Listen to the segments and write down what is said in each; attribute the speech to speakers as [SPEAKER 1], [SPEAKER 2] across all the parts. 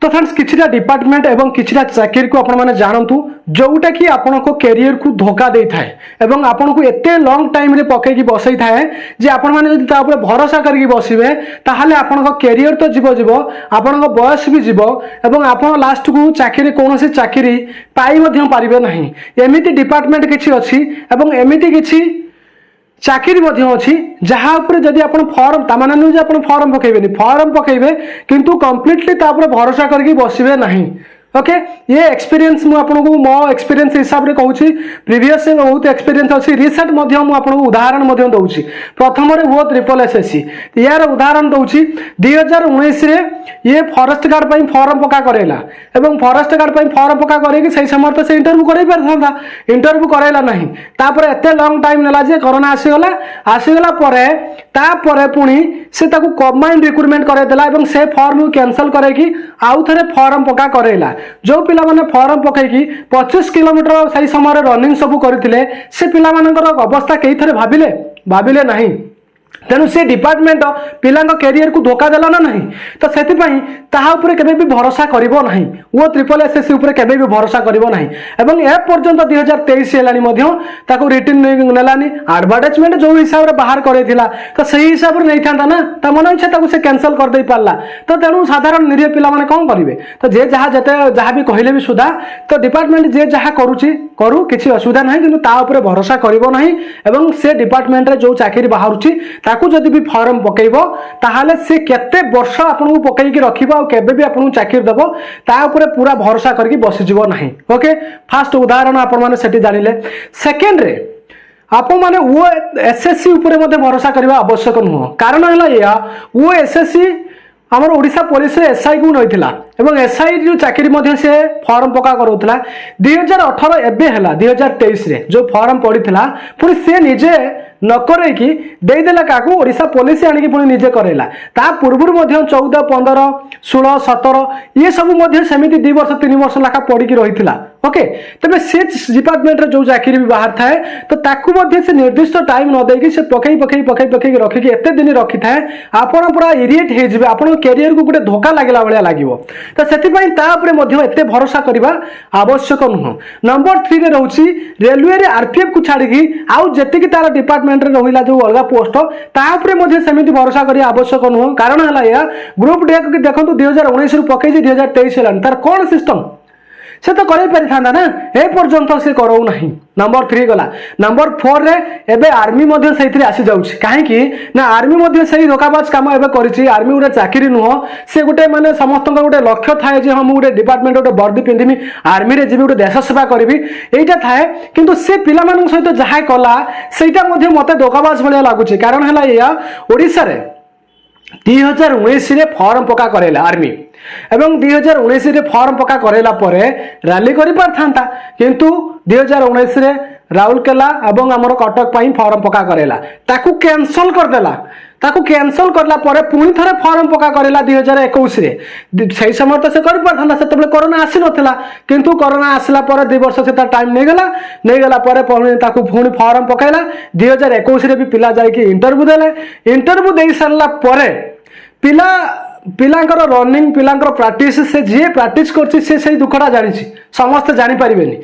[SPEAKER 1] तो friends किछिटा department एवं किछिटा चाकरी को आपण माने जानतु जोटा कि आपण को कैरियर को धोखा दे थाए एवं आपण को एते लॉन्ग टाइम रे पके की बसई थाए जे आपण माने जदि ता ऊपर भरोसा करके बसिबे ताहाले आपण को कैरियर तो जीवो जीवो आपण को बयस भी जीवो एवं आपण लास्ट को चाकरी कोनोसी चाकरी पाई मध्यम पारिबे नाही। एमिति डिपार्टमेंट किछि अछि एवं एमिति किछि चाकरी मध्य अच्छी जहाँ जदि आप फॉर्म तामान नुह आप फॉर्म पकेबे फॉर्म पकेबे किंतु कंप्लीटली भरोसा करके बसबे नहीं। ओके ये एक्सपीरियंस मु आपको मो एक्सपीरियंस हिसाब से कहूँ प्रीवियस बहुत एक्सपीरियंस अच्छी रिसेंट आपको उदाहरण दूसरी प्रथम वो ट्रिपल एसएससी यार उदाहरण दूसरी 2019 ये फॉरेस्ट गार्ड फॉर्म पका करेला एवं फॉरेस्ट गार्ड फॉर्म पका करे से समय तो से इंटरव्यू कर पार इंटरव्यू कराइला नहीं तापर एते लॉन्ग टाइम नेला जे कोरोना आसीगला परे पुणी से कंबाइंड रिक्रुटमेंट करदेला एवं से फॉर्म कैंसल करके आउ थे फॉर्म पका करेला जो पिला माने फॉर्म पकईकी 25 किलोमीटर सही समय रनिंग सब करथिले से पिला मानकर अवस्था कई थरे भाबिले नहीं। तेणु से डिपार्टमेंट पिला कैरियर को धोखा देला ना नहीं तो सेतिपई ताहा ऊपर केबे भी भरोसा करिवो नहीं वो ट्रिपल एसएससी ऊपर केबे भी भरोसा करिवो नहीं एवं ए पर्यंत 2023 हेलानी मध्य ताको रिटर्न नेलानी एडवर्टाइजमेंट जो हिसाब रे बाहर करैथिला तो सही हिसाब रे नै थांता ना त मन इच्छा ताको से कैंसिल कर दे पारला तो तेणु साधारण निरीह पिला माने कोन करिवे तो जे जहा जते जहा भी कहिले भी सुधा तो डिपार्टमेंट जे जहा करूची करू किछि असुविधा नहीं किंतु ता ऊपर भरोसा करिवो नहीं एवं से डिपार्टमेंट रे जो चाकरी बाहरुची ताकू जदि भी फॉर्म पकेइबो ताहाले से केते वर्ष आपन पकईकी रखिबो आ केबे भी आपन चाकरी देबो ता ऊपर पूरा भरोसा करके बसि जीवो नहीं। ओके फर्स्ट उदाहरण आपन माने सेठी जानिले। सेकंड रे आप माने वो एसएससी ऊपर मते भरोसा करबा आवश्यक नुह कारण हला या वो एसएससी हमर ओडिशा पुलिस एसआई को नइथिला एवं एसआई जो चाकरी मध्य से फॉर्म पका करूथला 2018 एबे हला 2023 रे जो फॉर्म पड़ीथिला पुणी से निजे न करैकी देदेला काकू ओडिशा पुलिस आनिकी पुणी निजे करेला ता पूर्वरु मध्य 14 15 16 17 ये सब मध्य सेमिति 2 वर्ष 3 वर्ष लाखा पड़ीकी रहिथिला। ओके तबे से डिपार्टमेंट रे जो चाकरी भी बाहर थाए तो ताकू मध्य से निर्दिष्ट टाइम न देकी से पकई रखिकी एते दिन रखि थाए आपण पूरा इरिएट हे जिवे आपण कैरियर को गुटे धोखा लागला भलिया लागिवो तो सेतिपई ता ऊपर मध्य एते भरोसा करबा आवश्यक नुह। नंबर 3 रे रहउची रेलवे रे आरपीएफ को छाड़िकी आउ जेतिकी तार डिपार्टमेंट रे रहिला जो अलगा पोस्ट ता ऊपर मध्य सेमिति भरोसा करिया आवश्यक नुह कारण हला या ग्रुप डी को देखंतु 2019 रु पकई 2023 हेलान तार कोन सिस्टम से तो करे पारि थांदा ना ए पर्यंत से करौ नहीं। नंबर 3 गला। नंबर 4 रे एबे आर्मी मध्य सहितरे आसी जाउछि काहे कि ना आर्मी मध्य सही धोखाबाज काम एबे करिछि आर्मी उडे चाकरी नुह से गुटे माने समस्तन गुटे लक्ष्य थाए जे हम गुटे डिपार्टमेंट गुटे वर्दी पिंधिमी आर्मी रे जेबी गुटे देश सेवा करबी एटा थाए किंतु से पिला मानन सहित जहा कला सेटा मध्य मते धोखाबाज भलिया लागुछि कारण हला या ओडिसा रे 2019 रे फॉर्म पका करेला आर्मी एवं 2019 रे फॉर्म पका करेला परे रैली करि पार थांता किंतु 2019 रे राउरकेला एवं हमर कटक पई फॉर्म पका करेला ताकू कैंसिल कर देला ताकू कैंसिल करला परे पुणी थरे फॉर्म पका करेला 2021 रे सही समय तो से कर पार थांता सेतबे कोरोना आसी नथिला किंतु कोरोना आसला परे 2 वर्ष से ता टाइम नै गेला परे पुणी ताकू पुणी फॉर्म पकाइला 2021 रे भी पिला जाय कि इंटरव्यू देले इंटरव्यू देई सरला परे पिलांकर रनिंग पिलांकर प्रैक्टिस से जे प्रैक्टिस करछि से सही दुखड़ा जानिछि समस्त जानि परिबेनी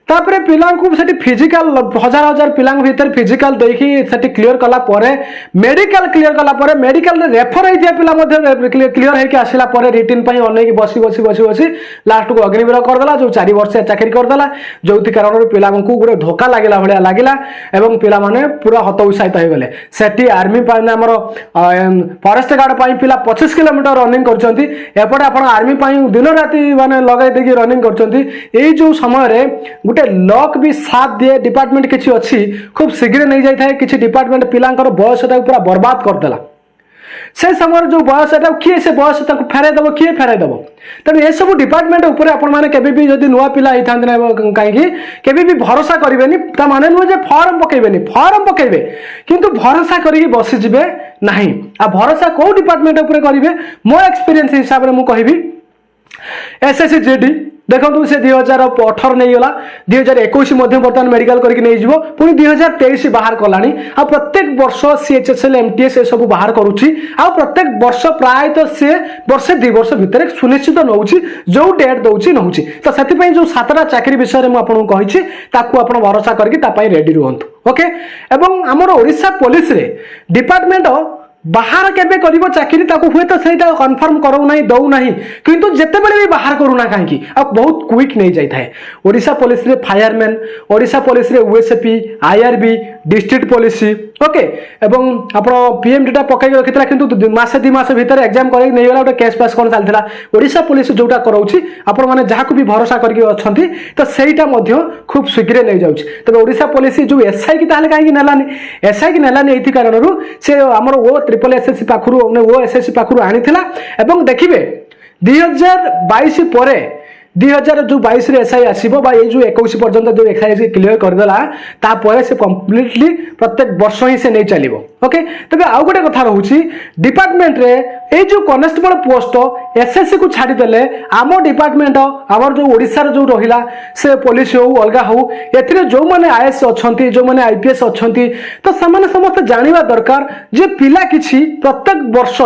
[SPEAKER 1] तापरे पिलांकु सेठी फिजिकल हजार हजार पिलांक भीतर फिजिकल देखि सेठी क्लियर कला परे मेडिकल क्लियर कला परे मेडिकल रे रेफर हे दिया पिला मध्ये क्लियर हे के आसिला परे रिटन पई अनै की बसी लास्ट को अग्निवीर कर देला जो 4 वर्ष चाकरी कर देला जोति कारण रे पिलांकु गुडे धोखा लागिला भलिया लागिला एवं पिला माने पूरा हत उत्साहित हो गले सेठी आर्मी पई हमर फॉरेस्ट गार्ड पई पिला 25 किलोमीटर रनिंग करछंती एपटे आपण आर्मी पई दिन राती माने लगाई देकी रनिंग करछंती एई जो समय रे गुटे लक भी साथ दिए डिपार्टमेंट किछि अछि खूब शीघ्र नहीं जाय थाए किछि डिपार्टमेंट पिलांकर बयस पूरा बर्बाद कर देला से समय जो बयस किए से बयस फेराई दब किए फेराई दब तेणु ये सब डिपार्टमेंट ऊपर आपण माने केबे भी जदि नुआ पिला होता ना कहीं केबे भी भरोसा करेंगे ता माने नुह जे फॉर्म पकेबे किंतु भरोसा करके बसी जिबे नहीं आ भरोसा को डिपार्टमेंट ऊपर करेंगे मो एक्सपीरियंस हिसाब रे मु कहबी एसएससी जेडी देखो से 2018 नहीं गला 2021 बर्तमान मेडिकल करके नहीं जीवो पुणी 2023 बाहर कलानी आ प्रत्येक वर्ष सीएचएसएल एमटीएस ये सब बाहर करूची आ प्रत्येक वर्ष प्राय तो से वर्षे 2 वर्ष भितर सुनिश्चित नौची जो डेट दउची नौची तो सेति पई जो 7टा चाकरी विषय में आपन कहिछि ताकू आपन भरोसा करके तापाई रेडी रहंतु ओके एवं हमर ओडिशा पुलिस रे डिपार्टमेंट बाहर केबे करिवो चाकरी ताकू हुए तो सेटा कंफर्म करू नाही दउ नाही किंतु जते बेले भी बाहर करूना काहेकि आ बहुत क्विक नहीं जाई थाए ओडिशा पुलिस रे फायरमैन ओडिशा पुलिस रे OSP IRB district police okay एवं आपण पीएमडीटा पकाई रखितला किंतु मासे 2 मास भीतर एग्जाम करे नै गेला ओटा केस पास कोन चलथिला ओडिशा पुलिस जोटा करौछि आपण माने जहा को भी भरोसा करके अछंती तो सेटा मध्ये खूब शीघ्र नै जाउछि तबे ओडिशा पुलिस जो एसआई की ताले काहे नेलानी एसआई की नेलानी एथि कारणरू से हमर ओ ट्रिपल एसएससी पाखरु ओ एसएससी पाखरु आनिथिला एवं देखिबे 2022 परे 2022 रे एसआई आसीबो बा ए जो 21 पर्यंत जो एसआई क्लियर कर देला ता परे से कंप्लीटली प्रत्येक वर्ष ही से नहीं चलिबो ओके तबे आउ गोटे कथा रहउची डिपार्टमेंट रे ए जो कांस्टेबल पोस्ट एसएससी को छाडी देले आमो डिपार्टमेंट हमर जो ओडिसा रे जो रहिला से पुलिस हो अलगा हो एथिरे जो माने आईएएस अछंती जो माने आईपीएस अछंती तो सामान्य समस्त जानिबा दरकार जे पिला किछि प्रत्येक वर्ष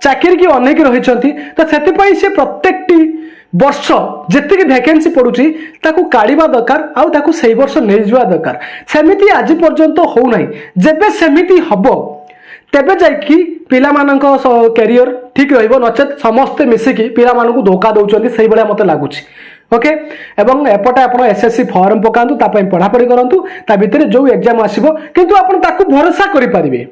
[SPEAKER 1] चाकरी की अनेक रहिचंती तो सेति पई से प्रत्येकटी वर्ष जेतिक वैकेंसी पड़ुची ताकू काढ़ा दरकार आउ ताकू सही वर्ष नहीं जावा दरकार सेमिति आज पर्यंत हो नाही जेबे सेमिति हबो तेबे जाइकी पिला मानक कैरियर ठीक रहिबो नचेत समस्त मिसिकी पिला मानकू धोखा दउचंती सही बळे मते लागुची ओके एवं एपटे आपण एसएससी फॉर्म पकांतु ता पई पढा पढी करंतु ता भितरे जो एग्जाम आसीबो किंतु आपण ताकू भरोसा करि परिबे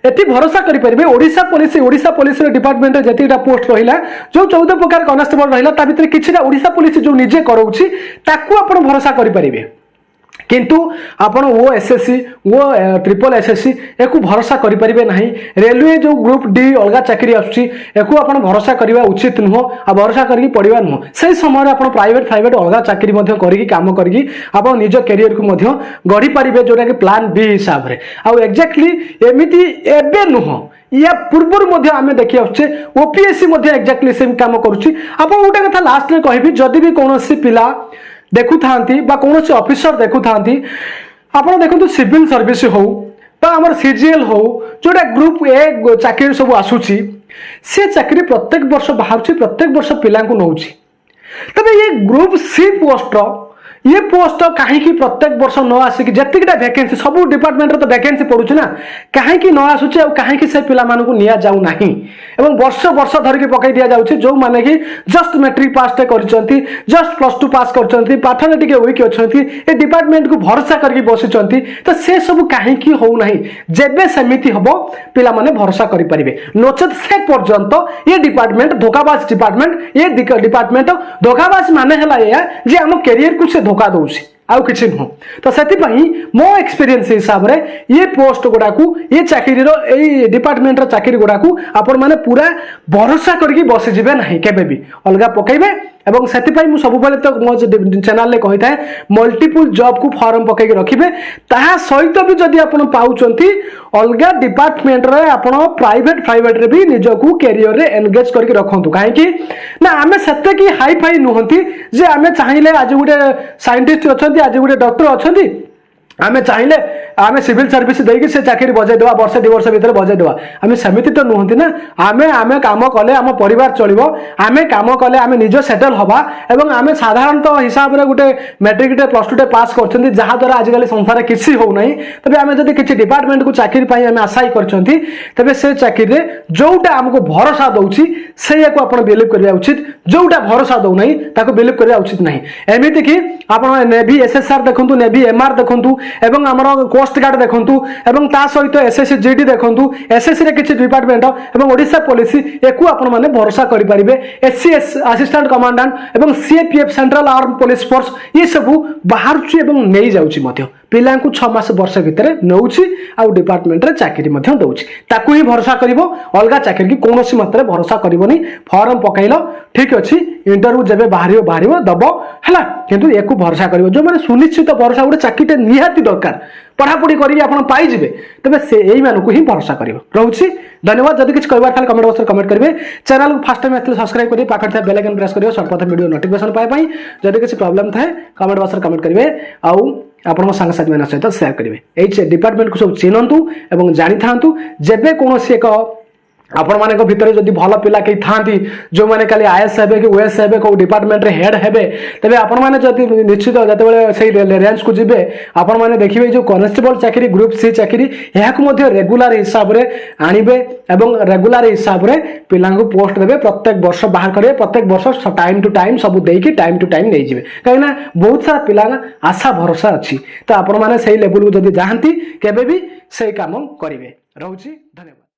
[SPEAKER 1] एति भरोसा करि परिबे ओडिशा पुलिस डिपार्टमेंट रे जतिटा पोस्ट रहिला जो 14 प्रकार कांस्टेबल रहिला ता भितरे किछिटा ओडिशा पुलिस जो निजे करउछि ताकू आपण भरोसा करि परिबे किंतु आपण वो एसएससी वो ट्रिपल एसएससी एको भरोसा करि परिबे नाही रेलवे जो ग्रुप डी अलगा चाकरी आछी एको आपण भरोसा करिवा उचित नुहो आ भरोसा करके पढिबा नुहो सही समय आपण प्राइवेट अलगा चाकरी मध्ये करके काम करके आपण निज करियर को मध्ये गढी परिबे जोटा कि प्लान बी हिसाब रे आ एक्जेक्टली एमिति एबे नुहो या पूर्वर मध्ये आमे देखि आछे ओपीएससी मध्ये एक्जेक्टली सेम काम करूची आपण उटा कथा लास्ट रे कहबी जदी भी कोनोसी पिला देखु थांती बा कोनोसी ऑफिसर देखु थांती आपण देखंतु सिविल सर्विस हो बा हमर सीजीएल हो जोटा ग्रुप ए चाकरी सब आसुची से चाकरी प्रत्येक वर्ष बाहरची प्रत्येक वर्ष पिला को नउची तबे ये ग्रुप सी पोस्ट ये पोस्ट कहीं प्रत्येक वर्ष न आसिक जतिकटा वैकेंसी सब डिपार्टमेंट रे तो वैकेंसी पड़ुछ ना कहीं न आसुचे और कहीं से पिला मानू निया जाऊ नाही एवं वर्ष वर्ष धरिक पकई दिया जाउछि जो माने कि जस्ट मैट्रिक पास करचंती जस्ट +2 पास करचंती पाठन टिके वीक अछंती ए डिपार्टमेंट को भरोसा करके बसिचंती तो से सब कहीं हो नाही जेबे समिति हबो पिला माने भरोसा करि परिबे नचेत से पर्यंत ये डिपार्टमेंट धोखाबाज डिपार्टमेंट ये डिपार्टमेंट धोखाबाज माने हला या जे हम करियर को से धोखा दउछि आउ किछि नु तो सेति पई मो एक्सपीरियंस हिसाब रे ये पोस्ट गुडा को ये चाकरी रो ए डिपार्टमेंट रो चाकरी गुडा को आपण माने पूरा भरोसा करके बसि जिबे नाही केबे भी अलगा पकैबे एवं सेति पई मु सब बेले तो मो चैनल ले कहि थाए मल्टीपल जॉब को फॉर्म पकै के रखिबे ताहा सहित भी जदी आपण पाउचंती अलगा डिपार्टमेंट रे आपण प्राइवेट रे भी निज को करियर रे एंगेज करके रखंतु काहे कि ना आमे सत्य की हाई फाई नुहंती जे आमे चाहिले आज गुटे साइंटिस्ट अछंती आज गुटे डॉक्टर अछंती आमे चाहिले आमे सिविल सर्विस देकी से चाकरी बजाय देवा वर्ष 2 वर्ष भीतर बजाय देवा आमे समिति तो नुहंती ना आमे काम कले आम परिवार चलिबो आमे काम कले आमे निज सेटल हबा एवं आमे साधारणतः हिसाब रे गुटे मैट्रिक टे +2 टे पास करछंती जहा द्वारा आज काली संसार किछि हो नाही तबे आमे जदी किछि डिपार्टमेंट को चाकरी पई आमे आशाई करछंती तबे से चाकरी रे जोटा हमको भरोसा दउछि सेया को आपण बिलीव करिया उचित जोटा भरोसा दउ नाही ताको बिलीव करिया उचित नाही एमिति कि आपण नेवी एसएसआर देखंतु नेवी एमआर देखंतु एवं हमर कोस्ट गार्ड देखंतु एवं ता सहित एसएससी जीडी देखंतु एसएससी रे किछि डिपार्टमेंट एवं ओडिशा पुलिस एकु आपण माने भरोसा करि परिबे एससीएस असिस्टेंट कमांडेंट एवं CAPF central arm police force ये सब बाहरची एवं नै जाउची मध्ये पिला को 6 मास वर्ष भितर नउची आ डिपार्टमेंट रे चाकरी मध्ये दउची ताकू ही भरोसा करिवो अलगा चाकरी की कोनोसी मात्रा भरोसा करिवोनी फॉर्म पकाइलो ठीक अछि इंटरव्यू जेबे बाहरियो दबो हला किंतु एको भरोसा करिवो जो माने सुनिश्चित भरोसा गुटे चाकरीटे निहाती दरकार पढ़ापढ़ी करके आप पाइबे तेज से यही मानक ही भरोसा कर रोचे। धन्यवाद। जब किसी कहबार कमेंट बॉक्स में कमेंट करेंगे। चैनल को फास्ट टाइम आते सब्सक्राइब करेंगे, पाखे बेल आइकन प्रेस करेंगे सर्वप्रथम वीडियो नोटिफिकेशन पाए। जब किसी प्रॉब्लम थाए कमेंट बॉक्स में कमेंट करेंगे आउ आपण सांगसाथी मान सहित शेयर करेंगे। यही डिपार्टमेंट को सब चिन्हतु और जानी था जेबे कौन एक आपण मान भितर जब भल पिला कहीं था जो मैंने खाली आईएएस हे कि ओएस हे कौ डिपार्टमेंट रे हेड हे तेज आपण मैंने जब निश्चित जो रेंज को जीवे आपण मैंने देखिए जो कॉन्स्टेबल चाकरी ग्रुप सी चाकरी यहाँ रेगुलर हिसाब से आणवे और रेगुलर हिसाब से पिला पोस्ट देवे प्रत्येक वर्ष बाहर करेंगे प्रत्येक वर्ष टाइम टू टाइम सब देकी टाइम टू टाइम नहीं जाए कहीं बहुत सारा पिला आशा भरोसा अच्छी तो आपण मैंने से लेवल को जब जाती केबे भी से काम करेंगे। रोची धन्यवाद।